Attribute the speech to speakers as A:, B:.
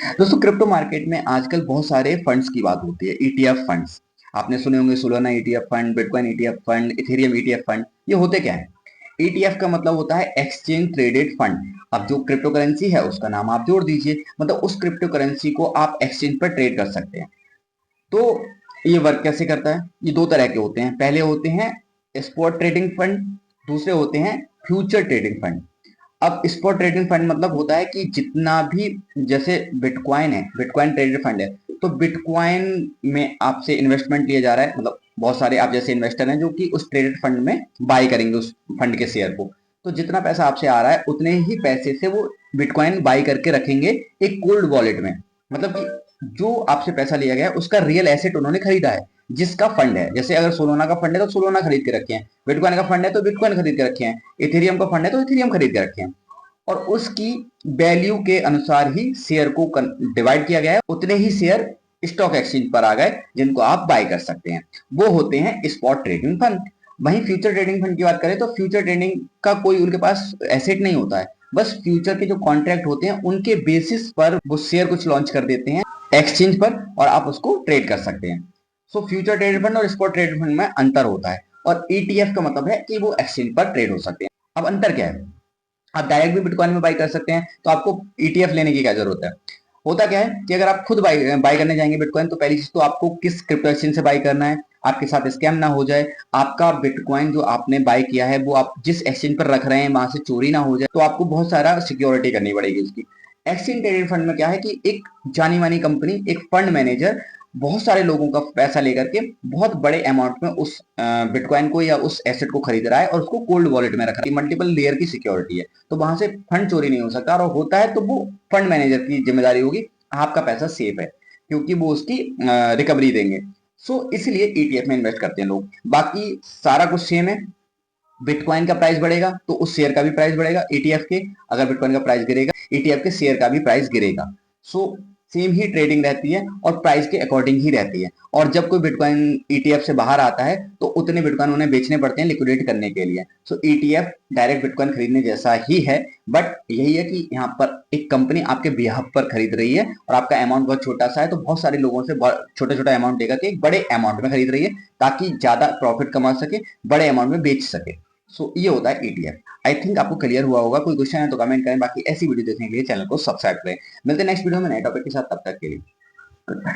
A: दोस्तों crypto market में आजकल बहुत सारे फंड्स की बात होती है, ईटीएफ फंड्स। आपने सुने होंगे Solana ETF fund, bitcoin ETF fund, Ethereum ETF fund. ये होते क्या है? ईटीएफ का मतलब होता है एक्सचेंज ट्रेडेड फंड। अब जो क्रिप्टो करेंसी है उसका नाम आप जोड़ दीजिए, मतलब उस क्रिप्टो करेंसी को आप एक्सचेंज पर ट्रेड कर सकते हैं। तो ये वर्क कैसे करता है? ये दो तरह के होते हैं। पहले होते हैं स्पॉट ट्रेडिंग फंड, दूसरे होते हैं फ्यूचर ट्रेडिंग फंड। अब स्पॉट ट्रेडिंग फंड मतलब होता है कि जितना भी, जैसे बिटकॉइन है, बिटकॉइन ट्रेडेड फंड है, तो बिटकॉइन में आपसे इन्वेस्टमेंट लिया जा रहा है। मतलब बहुत सारे आप जैसे इन्वेस्टर हैं जो कि उस ट्रेडेड फंड में बाय करेंगे उस फंड के शेयर को। तो जितना पैसा आपसे आ रहा है उतने ही पैसे से वो बिटकॉइन बाय करके रखेंगे एक कोल्ड वॉलेट में। मतलब कि जो आपसे पैसा लिया गया है उसका रियल एसेट उन्होंने खरीदा है, जिसका फंड है। जैसे अगर सोलोना का फंड है तो सोलोना खरीद के रखे हैं, बिटकॉइन का फंड है तो बिटकॉइन खरीद के रखे हैं, इथेरियम का फंड है तो इथेरियम खरीद के रखे हैं। और उसकी वैल्यू के अनुसार ही शेयर को डिवाइड किया गया है, उतने ही शेयर स्टॉक एक्सचेंज पर आ गए जिनको आप बाय कर सकते हैं। वो होते हैं स्पॉट ट्रेडिंग फंड। वहीं फ्यूचर ट्रेडिंग फंड की बात करें तो फ्यूचर ट्रेडिंग का कोई उनके पास एसेट नहीं होता है, बस फ्यूचर के जो कॉन्ट्रैक्ट होते हैं उनके बेसिस पर वो शेयर कुछ लॉन्च कर देते हैं एक्सचेंज पर और आप उसको ट्रेड कर सकते हैं। सो फ्यूचर ट्रेडिंग फंड और स्पॉट ट्रेडिंग फंड में अंतर होता है। और ईटीएफ का मतलब है कि वो एक्सचेंज पर ट्रेड हो सकते हैं। अब अंतर क्या है? आप डायरेक्ट भी बिटकॉइन में बाई कर सकते हैं, तो आपको ईटीएफ लेने की क्या जरूरत है? होता क्या है कि अगर आप खुद बाई बाई करने जाएंगे बिटकॉइन, तो पहली चीज तो आपको किस क्रिप्टो एक्सचेंज से बाई करना है, आपके साथ स्कैम ना हो जाए, आपका बिटकॉइन जो आपने बाई किया है वो आप जिस एक्सचेंज पर रख रहे हैं वहां से चोरी ना हो जाए, तो आपको बहुत सारा सिक्योरिटी करनी पड़ेगी उसकी। एक्सचेंज ट्रेडेड फंड में क्या है कि एक जानी मानी कंपनी, एक फंड मैनेजर बहुत सारे लोगों का पैसा लेकर के बहुत बड़े अमाउंट में उस बिटकॉइन को या उस एसेट को खरीद रहा है और उसको कोल्ड वॉलेट में रख रहा है। मल्टीपल लेयर की सिक्योरिटी है, तो वहां से फंड चोरी नहीं हो सकता, और होता है तो वो फंड मैनेजर की जिम्मेदारी होगी। आपका पैसा सेफ है क्योंकि वो उसकी रिकवरी देंगे। सो इसलिए ईटीएफ में इन्वेस्ट करते हैं लोग। बाकी सारा कुछ सेम है। बिटकॉइन का प्राइस बढ़ेगा तो उस शेयर का भी प्राइस बढ़ेगा ईटीएफ के। अगर बिटकॉइन का प्राइस गिरेगा, ईटीएफ के शेयर का भी प्राइस गिरेगा। सो सेम ही ट्रेडिंग रहती है और प्राइस के अकॉर्डिंग ही रहती है। और जब कोई बिटकॉइन ईटीएफ से बाहर आता है तो उतने बिटकॉइन उन्हें बेचने पड़ते हैं लिक्विडेट करने के लिए। सो ईटीएफ डायरेक्ट बिटकॉइन खरीदने जैसा ही है, बट यही है कि यहाँ पर एक कंपनी आपके बिहाफ पर खरीद रही है और आपका अमाउंट बहुत छोटा सा है, तो बहुत सारे लोगों से छोटा छोटा अमाउंट लेकर के एक बड़े अमाउंट में खरीद रही है ताकि ज्यादा प्रॉफिट कमा सके, बड़े अमाउंट में बेच सके। सो ये होता है ईटीएफ। आई थिंक आपको क्लियर हुआ होगा। कोई क्वेश्चन है तो कमेंट करें, बाकी ऐसी वीडियो देखने के लिए चैनल को सब्सक्राइब करें। मिलते हैं नेक्स्ट वीडियो में नए टॉपिक के साथ, तब तक के लिए।